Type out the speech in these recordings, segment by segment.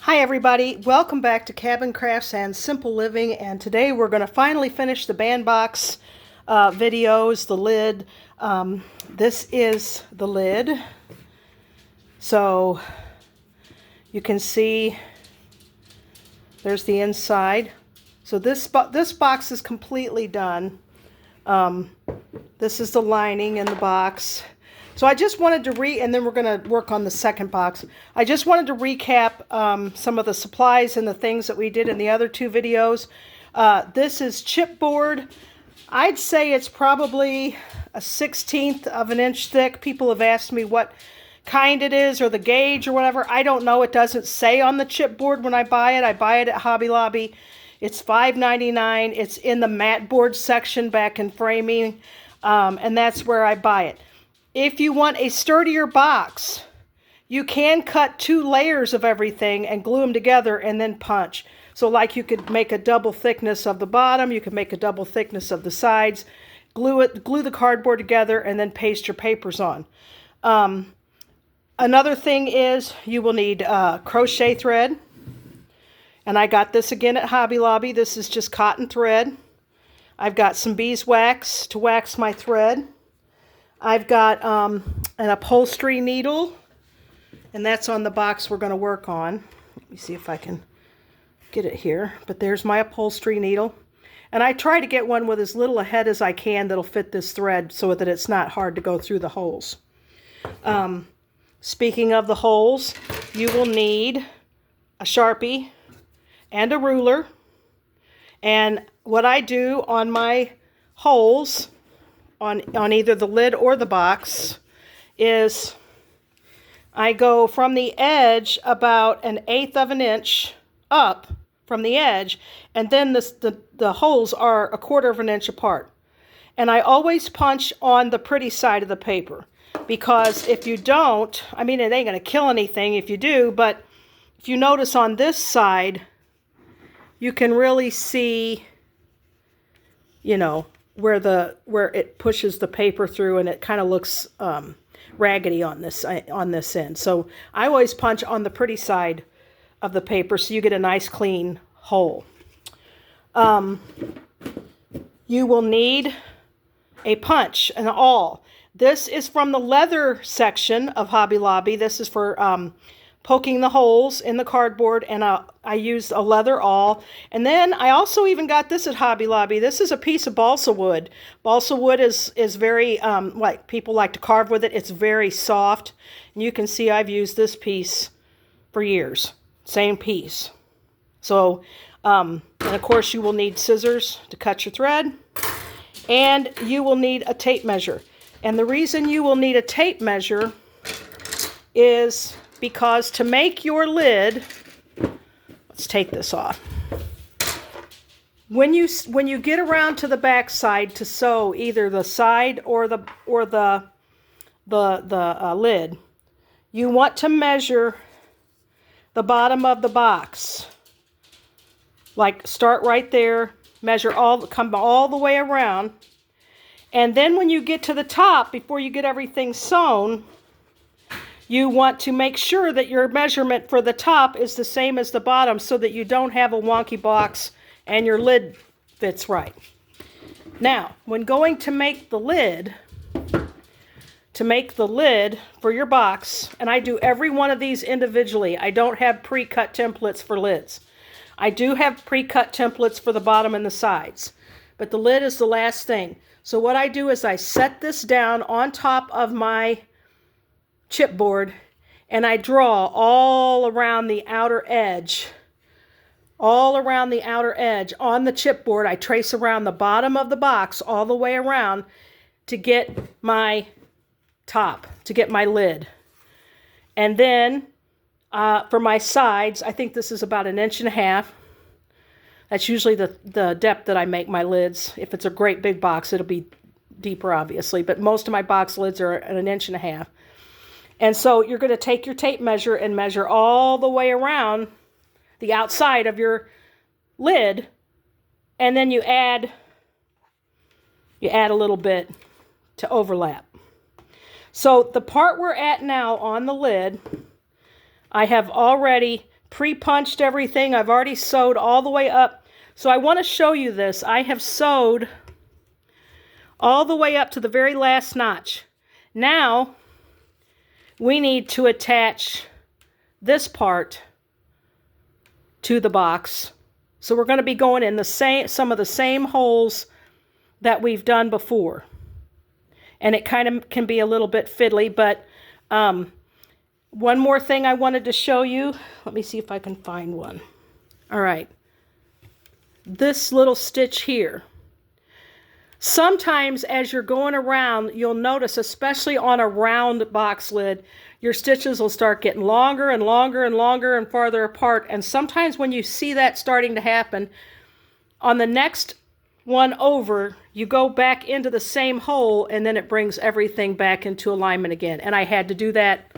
Hi everybody, welcome back to Cabin Crafts and Simple Living, and today we're going to finally finish the bandbox videos, the lid. This is the lid, so you can see there's the inside. So this box is completely done. This is the lining in the box. So I just wanted to and then we're going to work on the second box. I just wanted to recap some of the supplies and the things that we did in the other two videos. This is chipboard. I'd say it's probably a 1/16 of an inch thick. People have asked me what kind it is or the gauge or whatever. I don't know. It doesn't say on the chipboard when I buy it. I buy it at Hobby Lobby. It's $5.99. It's in the mat board section back in framing, and that's where I buy it. If you want a sturdier box, you can cut 2 layers of everything and glue them together and then punch. So like you could make a double thickness of the bottom, you could make a double thickness of the sides, glue the cardboard together, and then paste your papers on. Another thing is you will need crochet thread. And I got this again at Hobby Lobby. This is just cotton thread. I've got some beeswax to wax my thread. I've got an upholstery needle, and that's on the box we're going to work on. Let me see if I can get it here. But there's my upholstery needle. And I try to get one with as little a head as I can that'll fit this thread so that it's not hard to go through the holes. Speaking of the holes, you will need a Sharpie and a ruler. And what I do on my holes on either the lid or the box is I go from the edge about 1/8 of an inch up from the edge, and then the holes are 1/4 of an inch apart. And I always punch on the pretty side of the paper, because if you don't, I mean, it ain't going to kill anything if you do, but if you notice on this side, you can really see, you know, where it pushes the paper through, and it kind of looks raggedy on this end. So I always punch on the pretty side of the paper so you get a nice clean hole. You will need a punch, an awl. This is from the leather section of Hobby Lobby. This is for poking the holes in the cardboard, and I used a leather awl. And then I also even got this at Hobby Lobby. This is a piece of balsa wood. Balsa wood is very, like, people like to carve with it. It's very soft. And you can see I've used this piece for years. Same piece. So, and of course you will need scissors to cut your thread. And you will need a tape measure. And the reason you will need a tape measure is because to make your lid, let's take this off. When you get around to the back side to sew either the side or the lid, you want to measure the bottom of the box. Like, start right there, come all the way around, and then when you get to the top, before you get everything sewn, you want to make sure that your measurement for the top is the same as the bottom so that you don't have a wonky box and your lid fits right. Now, when going to make the lid for your box, and I do every one of these individually. I don't have pre-cut templates for lids. I do have pre-cut templates for the bottom and the sides, but the lid is the last thing. So what I do is I set this down on top of my chipboard, and I draw all around the outer edge. All around the outer edge on the chipboard. I trace around the bottom of the box all the way around to get my top, to get my lid. And then for my sides, I think this is about 1.5 inches. That's usually the depth that I make my lids. If it's a great big box, it'll be deeper, obviously, but most of my box lids are 1.5 inches. And so you're going to take your tape measure and measure all the way around the outside of your lid, and then you add a little bit to overlap. So the part we're at now on the lid, I have already pre-punched everything. I've already sewed all the way up. So I want to show you this. I have sewed all the way up to the very last notch. Now, we need to attach this part to the box. So we're going to be going in some of the same holes that we've done before. And it kind of can be a little bit fiddly, but one more thing I wanted to show you. Let me see if I can find one. All right. This little stitch here. Sometimes as you're going around, you'll notice, especially on a round box lid, your stitches will start getting longer and longer and longer and farther apart. And sometimes when you see that starting to happen, on the next one over, you go back into the same hole and then it brings everything back into alignment again. And I had to do that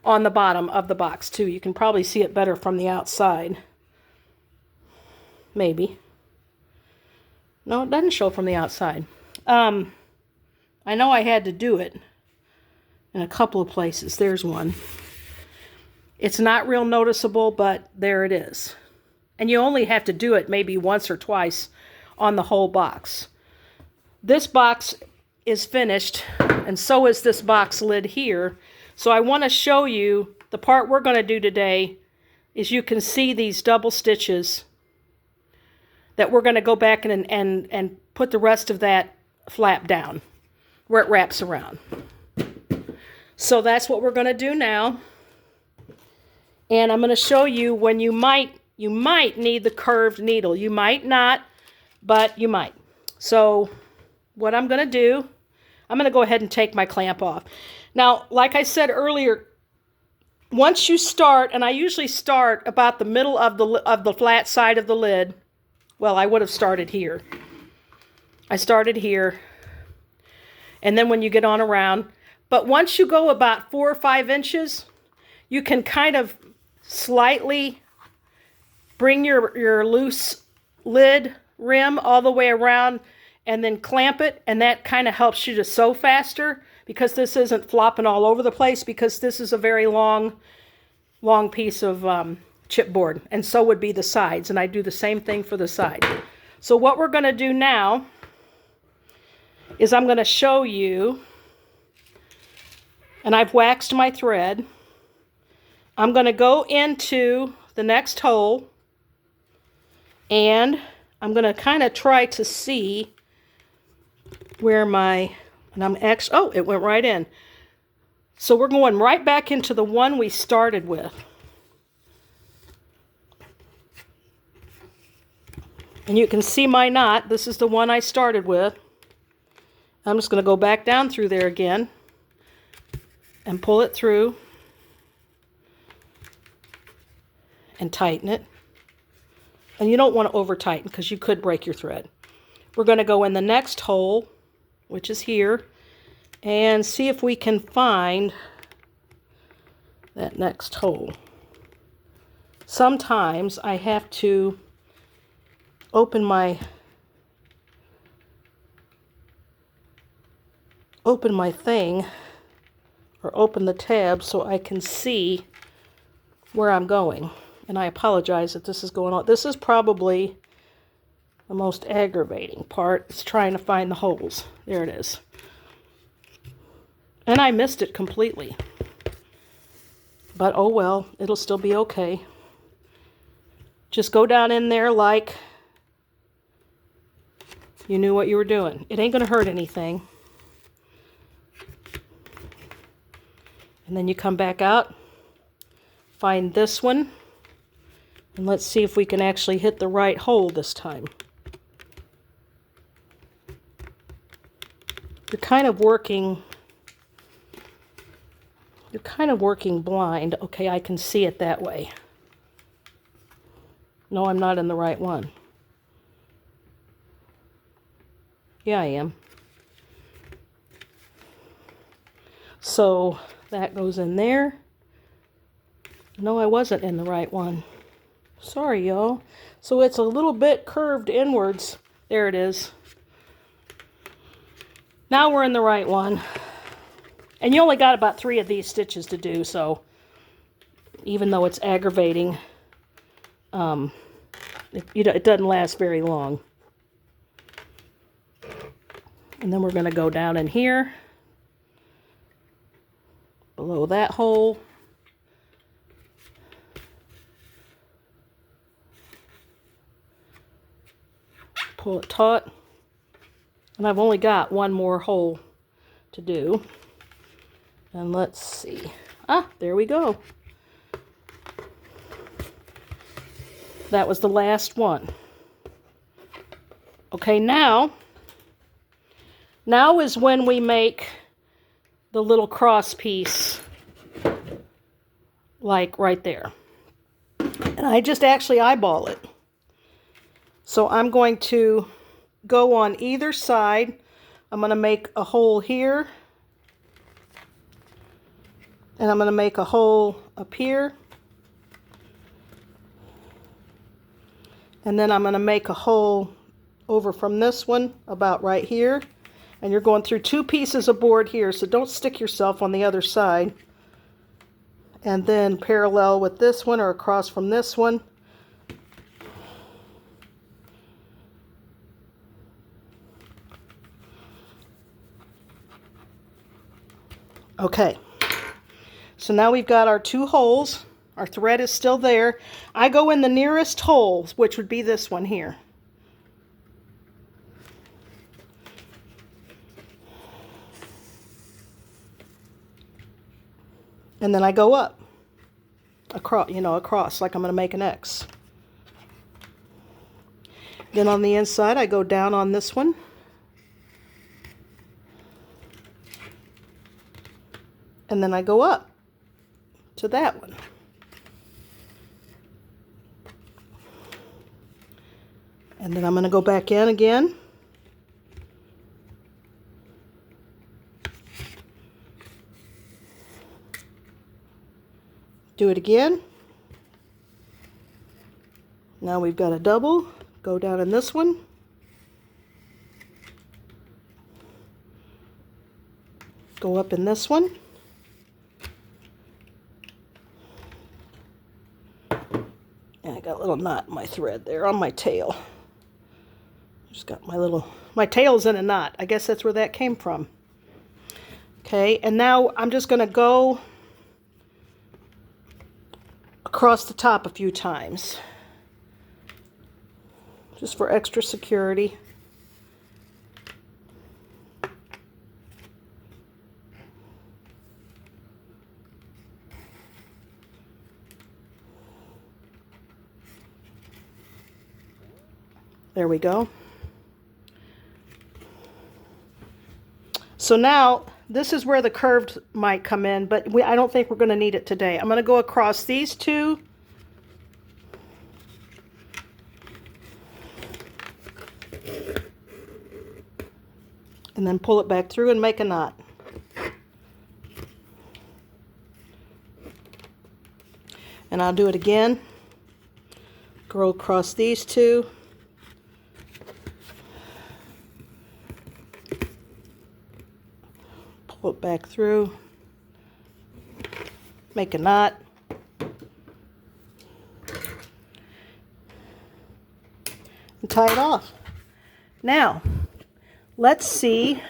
on the bottom of the box too. You can probably see it better from the outside. Maybe. No, it doesn't show from the outside. I know I had to do it in a couple of places. There's one. It's not real noticeable, but there it is. And you only have to do it maybe once or twice on the whole box. This box is finished, and so is this box lid here. So I want to show you the part we're going to do today is you can see these double stitches that we're going to go back and put the rest of that flap down where it wraps around. So that's what we're going to do now. And I'm going to show you when you might need the curved needle. You might not, but you might. So what I'm going to do, I'm going to go ahead and take my clamp off. Now, like I said earlier, once you start, and I usually start about the middle of the flat side of the lid. Well, I would have started here. I started here. And then when you get on around, but once you go about 4 or 5 inches, you can kind of slightly bring your loose lid rim all the way around and then clamp it, and that kind of helps you to sew faster because this isn't flopping all over the place, because this is a very long piece of chipboard, and so would be the sides, and I do the same thing for the side. So what we're going to do now is I'm going to show you, and I've waxed my thread. I'm going to go into the next hole, and I'm going to kind of try to see where my, and I'm actually, oh, it went right in. So we're going right back into the one we started with. And you can see my knot. This is the one I started with. I'm just going to go back down through there again and pull it through and tighten it. And you don't want to over tighten because you could break your thread. We're going to go in the next hole, which is here, and see if we can find that next hole. Sometimes I have to open my thing, or open the tab so I can see where I'm going. And I apologize that this is going on. This is probably the most aggravating part, is trying to find the holes. There it is. And I missed it completely. But oh well, it'll still be okay. Just go down in there like you knew what you were doing. It ain't going to hurt anything. And then you come back out, find this one, and let's see if we can actually hit the right hole this time. You're kind of working blind. Okay, I can see it that way. No, I'm not in the right one. Yeah, I am. So that goes in there. No, I wasn't in the right one. Sorry, y'all. So it's a little bit curved inwards. There it is. Now we're in the right one. And you only got about 3 of these stitches to do, so even though it's aggravating, it doesn't last very long. And then we're going to go down in here, below that hole. Pull it taut. And I've only got one more hole to do. And let's see. Ah, there we go. That was the last one. Okay, now is when we make the little cross piece, like right there. And I just actually eyeball it. So I'm going to go on either side. I'm going to make a hole here. And I'm going to make a hole up here. And then I'm going to make a hole over from this one about right here. And you're going through two pieces of board here, so don't stick yourself on the other side. And then parallel with this one or across from this one. Okay, so now we've got our two holes. Our thread is still there. I go in the nearest hole, which would be this one here. And then I go up, across, like I'm going to make an X. Then on the inside, I go down on this one. And then I go up to that one. And then I'm going to go back in again. Do it again. Now we've got a double. Go down in this one. Go up in this one. And I got a little knot in my thread there on my tail. Just got my tail's in a knot. I guess that's where that came from. Okay, and now I'm just going to go across the top a few times, just for extra security. There we go. So now this is where the curved might come in, but I don't think we're going to need it today. I'm going to go across these two. And then pull it back through and make a knot. And I'll do it again. Go across these two. Pull it back through, make a knot, and tie it off. Now, let's see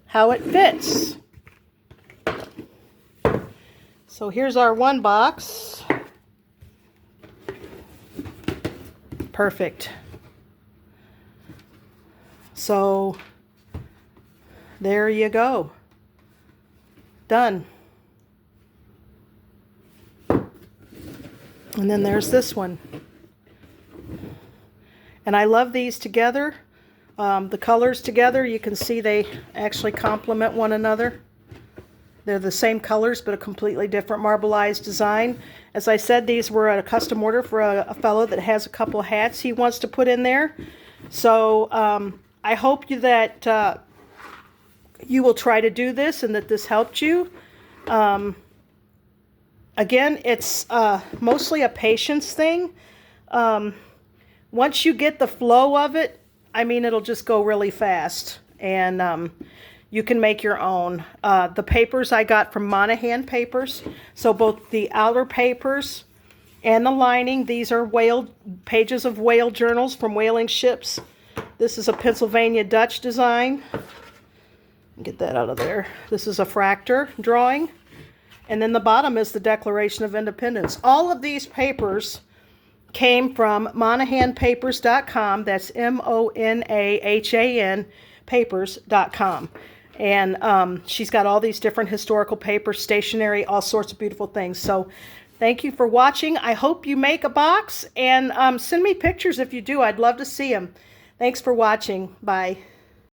how it fits. So here's our one box. Perfect. So there you go. Done. And then there's this one. And I love these together. The colors together, you can see they actually complement one another. They're the same colors, but a completely different marbleized design. As I said, these were a custom order for a fellow that has a couple of hats he wants to put in there. So I hope that you will try to do this and that this helped you. Again, it's mostly a patience thing. Once you get the flow of it, I mean, it'll just go really fast. And you can make your own. The papers I got from Monahan Papers. So both the outer papers And the lining, these are pages of whale journals from whaling ships. This is a Pennsylvania Dutch design. Get that out of there. This is a fractal drawing. And then the bottom is the Declaration of Independence. All of these papers came from MonahanPapers.com. That's MONAHAN papers.com. And she's got all these different historical papers, stationery, all sorts of beautiful things. So thank you for watching. I hope you make a box, and send me pictures if you do. I'd love to see them. Thanks for watching. Bye.